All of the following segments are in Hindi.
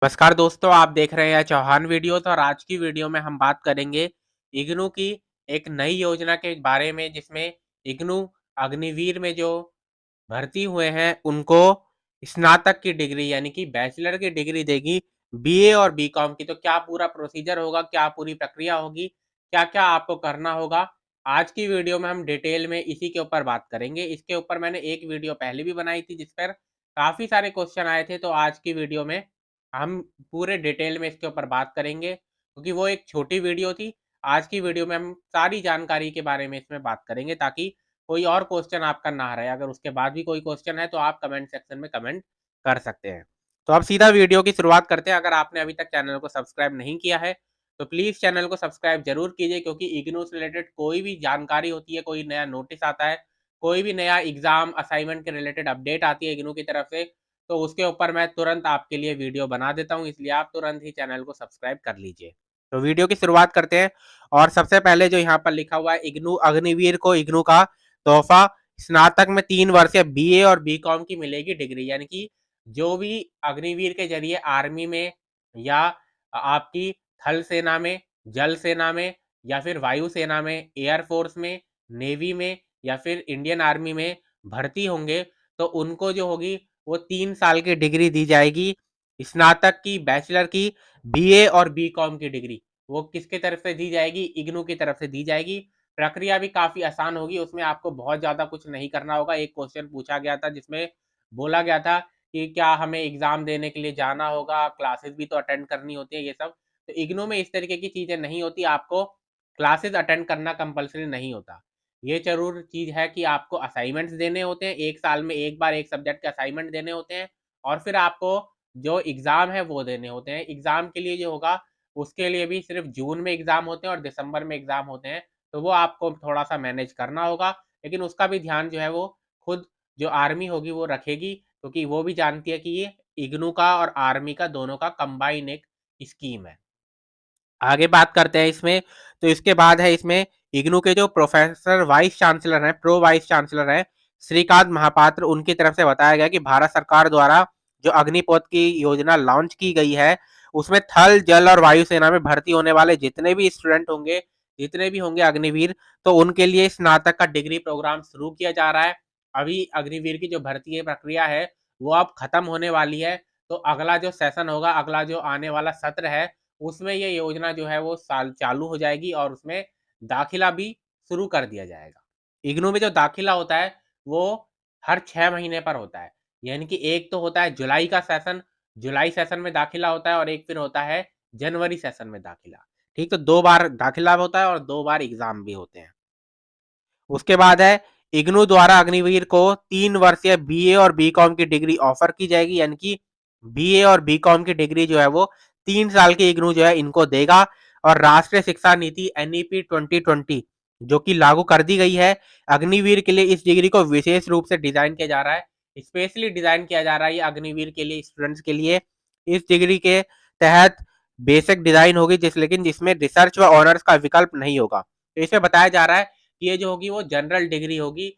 नमस्कार दोस्तों, आप देख रहे हैं चौहान वीडियोस और आज की वीडियो में हम बात करेंगे इग्नू की एक नई योजना के बारे में जिसमें इग्नू अग्निवीर में जो भर्ती हुए हैं उनको स्नातक की डिग्री यानी कि बैचलर की डिग्री देगी बीए और बीकॉम की। तो क्या पूरा प्रोसीजर होगा, क्या पूरी प्रक्रिया होगी, क्या-क्या आपको करना होगा, आज की वीडियो में हम डिटेल में इसी के ऊपर बात करेंगे। इसके ऊपर मैंने एक वीडियो पहले भी बनाई थी जिस पर काफ़ी सारे क्वेश्चन आए थे, तो आज की वीडियो में हम पूरे डिटेल में इसके ऊपर बात करेंगे क्योंकि वो एक छोटी वीडियो थी। आज की वीडियो में हम सारी जानकारी के बारे में इसमें बात करेंगे ताकि कोई और क्वेश्चन आपका ना रहे। अगर उसके बाद भी कोई क्वेश्चन है तो आप कमेंट सेक्शन में कमेंट कर सकते हैं। तो अब सीधा वीडियो की शुरुआत करते हैं। अगर आपने अभी तक चैनल को सब्सक्राइब नहीं किया है तो प्लीज़ चैनल को सब्सक्राइब ज़रूर कीजिए क्योंकि इग्नू से रिलेटेड कोई भी जानकारी होती है, कोई नया नोटिस आता है, कोई भी नया एग्ज़ाम असाइनमेंट के रिलेटेड अपडेट आती है इग्नू की तरफ से, तो उसके ऊपर मैं तुरंत आपके लिए वीडियो बना देता हूँ, इसलिए आप तुरंत ही चैनल को सब्सक्राइब कर लीजिए। तो वीडियो की शुरुआत करते हैं और सबसे पहले जो यहाँ पर लिखा हुआ है इग्नू अग्निवीर को इग्नू का तोहफा स्नातक में 3 वर्षीय बीए और बीकॉम की मिलेगी डिग्री। यानी कि जो भी अग्निवीर के जरिए आर्मी में या आपकी थल सेना में, जल सेना में या फिर वायु सेना में, एयर फोर्स में, नेवी में या फिर इंडियन आर्मी में भर्ती होंगे तो उनको जो होगी वो 3 साल की डिग्री दी जाएगी। स्नातक की, बैचलर की, बीए और बीकॉम की डिग्री वो किसके तरफ से दी जाएगी? इग्नू की तरफ से दी जाएगी। प्रक्रिया भी काफ़ी आसान होगी, उसमें आपको बहुत ज़्यादा कुछ नहीं करना होगा। एक क्वेश्चन पूछा गया था जिसमें बोला गया था कि क्या हमें एग्ज़ाम देने के लिए जाना होगा, क्लासेस भी तो अटेंड करनी होती है ये सब। तो इग्नू में इस तरीके की चीज़ें नहीं होती, आपको क्लासेस अटेंड करना कंपल्सरी नहीं होता। ये ज़रूर चीज़ है कि आपको असाइनमेंट्स देने होते हैं, 1 साल में 1 बार 1 सब्जेक्ट के असाइनमेंट देने होते हैं और फिर आपको जो एग्ज़ाम है वो देने होते हैं। एग्ज़ाम के लिए जो होगा उसके लिए भी सिर्फ़ जून में एग्ज़ाम होते हैं और दिसंबर में एग्ज़ाम होते हैं, तो वो आपको थोड़ा-सा मैनेज करना होगा। लेकिन उसका भी ध्यान जो है वो खुद जो आर्मी होगी वो रखेगी क्योंकि वो भी जानती है कि ये इग्नू का और आर्मी का दोनों का कंबाइन एक स्कीम है। आगे बात करते हैं इसमें, तो इसके बाद है इसमें इग्नू के जो प्रोफेसर वाइस चांसलर हैं, प्रो वाइस चांसलर हैं, श्रीकांत महापात्र, उनकी तरफ से बताया गया कि भारत सरकार द्वारा जो अग्निपथ की योजना लॉन्च की गई है, उसमें थल, जल और वायु सेना में भर्ती होने वाले जितने भी स्टूडेंट होंगे, जितने भी होंगे अग्निवीर, तो उनके लिए स्नातक का डिग्री प्रोग्राम शुरू किया जा रहा है। अभी अग्निवीर की जो भर्ती की प्रक्रिया है, वो अब खत्म होने वाली है, तो अगला जो सेशन होगा, अगला जो आने वाला सत्र है, उसमें ये योजना जो है वो साल चालू हो जाएगी और उसमें दाखिला भी शुरू कर दिया जाएगा। इग्नू में जो दाखिला होता है वो हर 6 महीने पर होता है। यानी कि एक तो होता है जुलाई का सेशन, जुलाई सेशन में दाखिला होता है और एक फिर होता है जनवरी सेशन में दाखिला। ठीक, तो 2 बार दाखिला होता है और 2 बार एग्ज़ाम भी होते हैं। उसके बाद है इग्नू द्वारा अग्निवीर को 3 वर्षीय बीए और बीकॉम की डिग्री ऑफर की जाएगी। यानी कि बीए और बीकॉम की डिग्री जो है वो 3 साल की इग्नू जो है इनको देगा और राष्ट्रीय शिक्षा नीति एनईपी 2020 जो कि लागू कर दी गई है अग्निवीर के लिए, इस डिग्री को विशेष रूप से डिजाइन किया जा रहा है, स्पेशली डिजाइन किया जा रहा है ये अग्निवीर के लिए, स्टूडेंट्स के लिए। इस डिग्री के तहत बेसिक डिजाइन होगी लेकिन जिसमें रिसर्च व ऑनर्स का विकल्प नहीं होगा। तो इसमें बताया जा रहा है ये जो होगी वो जनरल डिग्री होगी।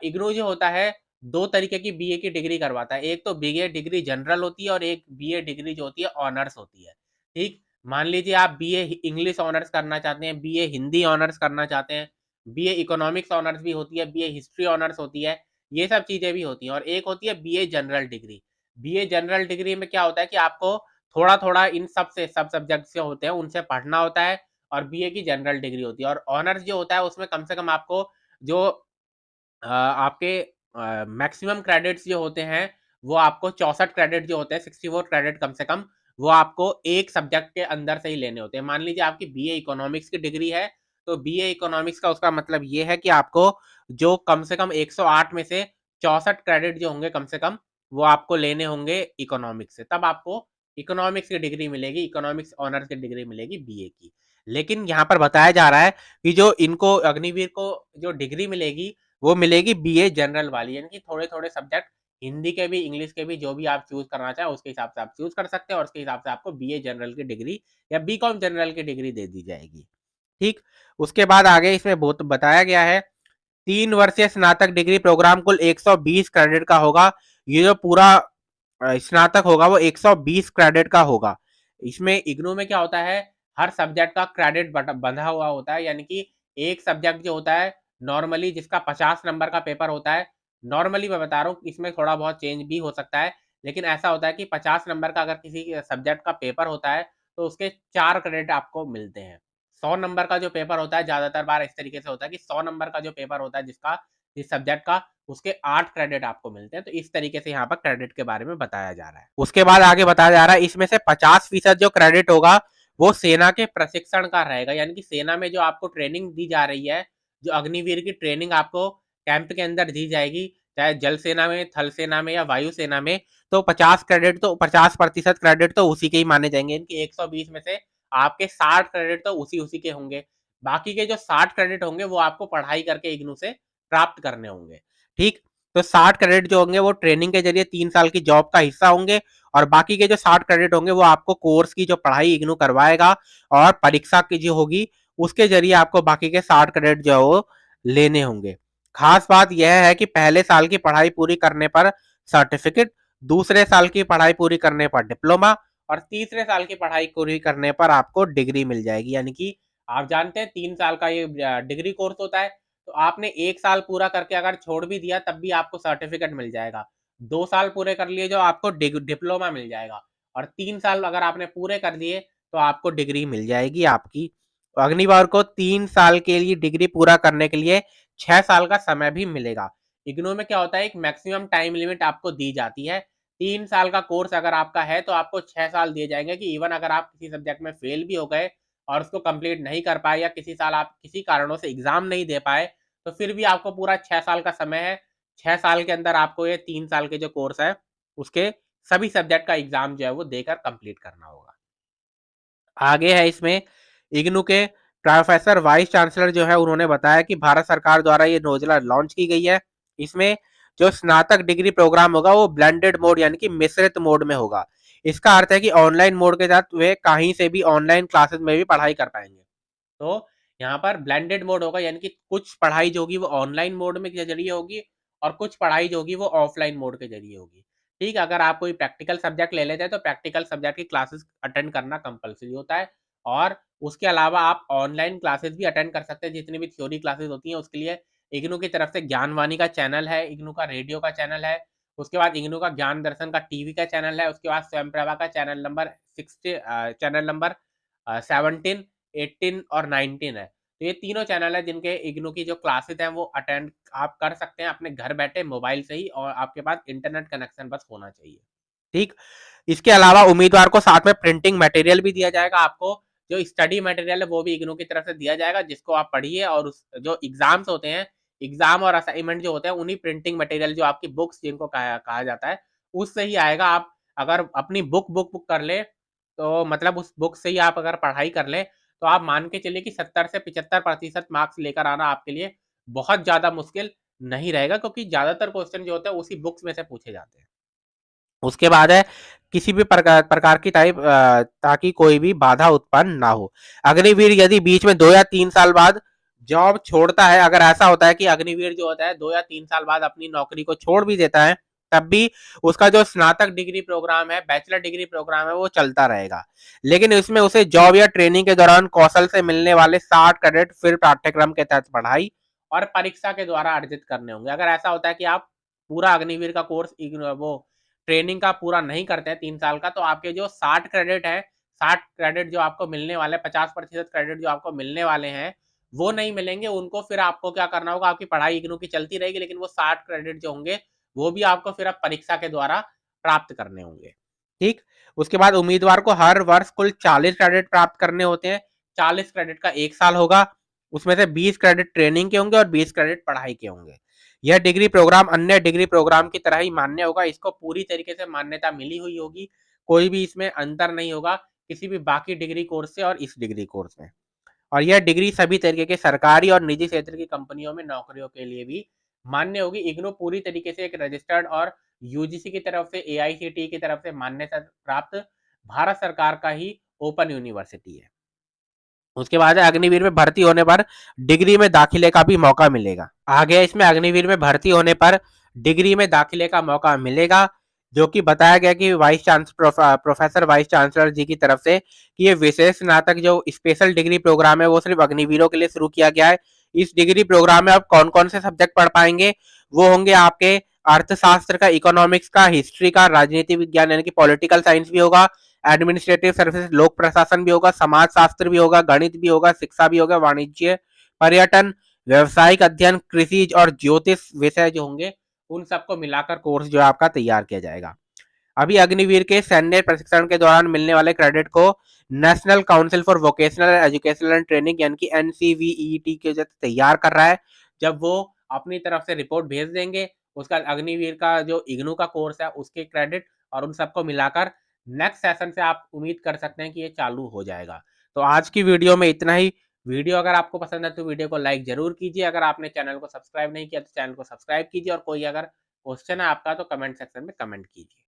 इग्नू जो होता है 2 तरीके की बीए की डिग्री करवाता है। एक तो बीए डिग्री जनरल होती है और एक बीए डिग्री जो होती है ऑनर्स होती है। ठीक? मान लीजिए आप बीए इंग्लिश ऑनर्स करना चाहते हैं, बीए हिंदी ऑनर्स करना चाहते हैं, बीए इकोनॉमिक्स ऑनर्स भी होती है, बीए हिस्ट्री ऑनर्स होती है, ये सब चीज़ें भी होती हैं और एक होती है BA general degree. BA general degree में क्या होता है कि आपको थोड़ा-थोड़ा इन सब से सब सब्जेक्ट से होते हैं उनसे पढ़ना होता है और बीए की जनरल डिग्री होती है और ऑनर्स जो होता है उसमें कम से कम आपको जो आपके मैक्सिमम क्रेडिट्स जो होते हैं वो आपको 64 क्रेडिट जो होते हैं, 64 क्रेडिट कम से कम वो आपको एक सब्जेक्ट के अंदर से ही लेने होते हैं। मान लीजिए आपकी बीए इकोनॉमिक्स की डिग्री है, तो बीए इकोनॉमिक्स का उसका मतलब ये है कि आपको जो कम से कम 108 में से 64 क्रेडिट जो होंगे कम से कम वो आपको लेने होंगे इकोनॉमिक्स से, तब आपको इकोनॉमिक्स की डिग्री मिलेगी, इकोनॉमिक्स ऑनर्स की डिग्री मिलेगी बीए की। लेकिन यहाँ पर बताया जा रहा है कि जो इनको अग्निवीर को जो डिग्री मिलेगी वो मिलेगी बीए जनरल वाली, यानी कि थोड़े-थोड़े सब्जेक्ट हिंदी के भी, इंग्लिश के भी, जो भी आप चूज़ करना चाहें उसके हिसाब से आप चूज़ कर सकते हैं और उसके हिसाब से आपको बीए जनरल की डिग्री या बीकॉम जनरल की डिग्री दे दी जाएगी। ठीक? उसके बाद आगे इसमें बहुत बताया गया है 3 वर्षीय स्नातक डिग्री प्रोग्राम कुल 120 क्रेडिट का होगा। ये जो पूरा स्नातक होगा वो 120 क्रेडिट का होगा। इसमें इग्नू में क्या होता है, हर सब्जेक्ट का क्रेडिट बंधा हुआ होता है, यानी कि एक सब्जेक्ट जो होता है नॉर्मली जिसका 50 नंबर का पेपर होता है, नॉर्मली मैं बता रहा हूँ, इसमें थोड़ा बहुत चेंज भी हो सकता है, लेकिन ऐसा होता है कि 50 नंबर का अगर किसी सब्जेक्ट का पेपर होता है तो उसके 4 क्रेडिट आपको मिलते हैं। 100 नंबर का जो पेपर होता है, ज़्यादातर बार इस तरीके से होता है कि 100 नंबर का जो पेपर होता है जिसका जिस सब्जेक्ट का, उसके 8 क्रेडिट आपको मिलते हैं। तो इस तरीके से यहाँ पर क्रेडिट के बारे में बताया जा रहा है। उसके बाद आगे बताया जा रहा है, इसमें से 50% जो क्रेडिट होगा वो सेना के प्रशिक्षण का रहेगा, यानी कि सेना में जो आपको ट्रेनिंग दी जा रही है, जो अग्निवीर की ट्रेनिंग आपको कैंप के अंदर दी जाएगी, चाहे जल सेना में, थल सेना में या वायु सेना में, तो 50% क्रेडिट तो उसी के ही माने जाएंगे। इनकी 120 में से आपके 60 क्रेडिट तो उसी के होंगे। बाकी के जो 60 क्रेडिट होंगे वो आपको पढ़ाई करके इग्नू से प्राप्त करने होंगे। ठीक, तो 60 क्रेडिट जो होंगे वो ट्रेनिंग के जरिए 3 साल की जॉब का हिस्सा होंगे, और बाकी के जो 60 क्रेडिट होंगे वो आपको कोर्स की जो पढ़ाई इग्नू करवाएगा और परीक्षा की जो होगी उसके जरिए आपको बाकी के 60 क्रेडिट जो है वो लेने होंगे। खास बात यह है कि पहले साल की पढ़ाई पूरी करने पर सर्टिफिकेट, दूसरे साल की पढ़ाई पूरी करने पर डिप्लोमा, और तीसरे साल की पढ़ाई पूरी करने पर आपको डिग्री मिल जाएगी। यानी कि आप जानते हैं 3 साल का ये डिग्री कोर्स होता है, तो आपने 1 साल पूरा करके अगर छोड़ भी दिया तब भी आपको सर्टिफिकेट मिल जाएगा। 2 साल पूरे कर लिए जो आपको डिप्लोमा मिल जाएगा, और 3 साल अगर आपने पूरे कर दिए तो आपको डिग्री मिल जाएगी आपकी। अग्निवीर को 3 साल के लिए डिग्री पूरा करने के लिए 6 साल का समय भी मिलेगा। इग्नू में क्या होता है, एक मैक्सिमम टाइम लिमिट आपको दी जाती है। 3 साल का कोर्स अगर आपका है तो आपको 6 साल दिए जाएंगे, कि इवन अगर आप किसी सब्जेक्ट में फेल भी हो गए और उसको कंप्लीट नहीं कर पाए, या किसी साल आप किसी कारणों से एग्जाम नहीं दे पाए, तो फिर भी आपको पूरा 6 साल का समय है। 6 साल के अंदर आपको ये 3 साल के जो कोर्स है उसके सभी सब्जेक्ट का एग्जाम जो है वो देकर कंप्लीट करना होगा। आगे है इसमें इग्नू के प्रोफेसर वाइस चांसलर जो है उन्होंने बताया कि भारत सरकार द्वारा ये योजना लॉन्च की गई है। इसमें जो स्नातक डिग्री प्रोग्राम होगा वो ब्लेंडेड मोड यानी कि मिश्रित मोड में होगा। इसका अर्थ है कि ऑनलाइन मोड के साथ वे कहीं से भी ऑनलाइन क्लासेस में भी पढ़ाई कर पाएंगे। तो यहाँ पर ब्लेंडेड मोड होगा, यानी कि कुछ पढ़ाई जो होगी वो ऑनलाइन मोड में के जरिए होगी, और कुछ पढ़ाई जो होगी वो ऑफलाइन मोड के जरिए होगी। ठीक, अगर आप कोई प्रैक्टिकल सब्जेक्ट ले लेते हैं तो प्रैक्टिकल सब्जेक्ट की क्लासेस अटेंड करना कंपलसरी होता है, और उसके अलावा आप ऑनलाइन क्लासेस भी अटेंड कर सकते हैं। जितनी भी थ्योरी क्लासेस होती हैं उसके लिए इग्नू की तरफ से ज्ञानवाणी का चैनल है, इग्नू का रेडियो का चैनल है, उसके बाद इग्नू का ज्ञान दर्शन का टीवी का चैनल है, उसके बाद स्वयंप्रभा का चैनल नंबर 60 चैनल नंबर 17, 18 और 19 है। तो ये तीनों चैनल है जिनके इग्नू की जो क्लासेस हैं वो अटेंड आप कर सकते हैं अपने घर बैठे मोबाइल से ही, और आपके पास इंटरनेट कनेक्शन बस होना चाहिए। ठीक, इसके अलावा उम्मीदवार को साथ में प्रिंटिंग मटेरियल भी दिया जाएगा। आपको जो स्टडी मटेरियल है वो भी इग्नू की तरफ से दिया जाएगा, जिसको आप पढ़िए, और उस जो एग्जाम्स होते हैं, एग्जाम और असाइनमेंट जो होते हैं, उन्हीं प्रिंटिंग मटेरियल जो आपकी बुक्स जिनको कहा जाता है उससे ही आएगा। आप अगर अपनी बुक कर ले, तो मतलब उस बुक से ही आप अगर पढ़ाई कर लें तो आप मान के चलिए कि 70 से 75% मार्क्स लेकर आना आपके लिए बहुत ज़्यादा मुश्किल नहीं रहेगा, क्योंकि ज़्यादातर क्वेश्चन जो होते हैं उसी बुक्स में से पूछे जाते हैं। उसके बाद है किसी भी प्रकार की ताकि कोई भी बाधा उत्पन्न ना हो। अग्निवीर यदि बीच में 2 या 3 साल बाद जॉब छोड़ता है, अगर ऐसा होता है कि अग्निवीर जो होता है 2 या 3 साल बाद अपनी नौकरी को छोड़ भी देता है, तब भी उसका जो स्नातक डिग्री प्रोग्राम है, बैचलर डिग्री प्रोग्राम है, वो चलता रहेगा। लेकिन इसमें उसे जॉब या ट्रेनिंग के दौरान कौशल से मिलने वाले 60 क्रेडिट फिर पाठ्यक्रम के तहत पढ़ाई और परीक्षा के द्वारा अर्जित करने होंगे। अगर ऐसा होता है कि आप पूरा अग्निवीर का कोर्स वो ट्रेनिंग का पूरा नहीं करते हैं 3 साल का, तो आपके जो 60 क्रेडिट है, 60 क्रेडिट जो आपको मिलने वाले, 50% क्रेडिट जो आपको मिलने वाले हैं, वो नहीं मिलेंगे। उनको फिर आपको क्या करना होगा, आपकी पढ़ाई इग्नू की चलती रहेगी, लेकिन वो 60 क्रेडिट जो होंगे वो भी आपको फिर अब परीक्षा के द्वारा प्राप्त करने होंगे। ठीक, उसके बाद उम्मीदवार को हर वर्ष कुल 40 क्रेडिट प्राप्त करने होते हैं। 40 क्रेडिट का 1 साल होगा, उसमें से 20 क्रेडिट ट्रेनिंग के होंगे और 20 क्रेडिट पढ़ाई के होंगे। यह डिग्री प्रोग्राम अन्य डिग्री प्रोग्राम की तरह ही मान्य होगा। इसको पूरी तरीके से मान्यता मिली हुई होगी, कोई भी इसमें अंतर नहीं होगा किसी भी बाकी डिग्री कोर्स से और इस डिग्री कोर्स में। और यह डिग्री सभी तरीके के सरकारी और निजी क्षेत्र की कंपनियों में नौकरियों के लिए भी मान्य होगी। इग्नू पूरी तरीके से एक रजिस्टर्ड और यूजीसी की तरफ से, एआईसीटीई की तरफ से मान्यता प्राप्त भारत सरकार का ही ओपन यूनिवर्सिटी है। उसके बाद अग्निवीर में भर्ती होने पर डिग्री में दाखिले का भी मौका मिलेगा। आगे इसमें अग्निवीर में भर्ती होने पर डिग्री में दाखिले का मौका मिलेगा। जो कि बताया गया कि प्रोफेसर वाइस चांसलर जी की तरफ से कि ये विशेष स्नातक जो स्पेशल डिग्री प्रोग्राम है वो सिर्फ अग्निवीरों के लिए शुरू किया गया है। इस डिग्री प्रोग्राम में आप कौन कौन से सब्जेक्ट पढ़ पाएंगे, वो होंगे आपके अर्थशास्त्र का, इकोनॉमिक्स का, हिस्ट्री का, राजनीति विज्ञान यानी कि पॉलिटिकल साइंस भी होगा, एडमिनिस्ट्रेटिव सर्विसेज लोक प्रशासन भी होगा, समाज शास्त्र भी होगा, गणित भी होगा, शिक्षा भी होगा, वाणिज्य, पर्यटन, व्यवसायिक अध्ययन, कृषि और ज्योतिष विषय जो होंगे उन सबको मिलाकर कोर्स जो है आपका तैयार किया जाएगा। अभी अग्निवीर के सैन्य प्रशिक्षण के दौरान मिलने वाले क्रेडिट को national council for vocational educational and training यानी कि एनसीवीईटी के जो तैयार कर रहा है। जब वो अपनी तरफ से रिपोर्ट भेज देंगे, उसका अग्निवीर का जो इग्नू का कोर्स है उसके क्रेडिट और उन सबको मिलाकर नेक्स्ट सेशन से आप उम्मीद कर सकते हैं कि ये चालू हो जाएगा। तो आज की वीडियो में इतना ही। वीडियो अगर आपको पसंद है तो वीडियो को लाइक जरूर कीजिए। अगर आपने चैनल को सब्सक्राइब नहीं किया तो चैनल को सब्सक्राइब कीजिए और कोई अगर क्वेश्चन है आपका तो कमेंट सेक्शन में कमेंट कीजिए।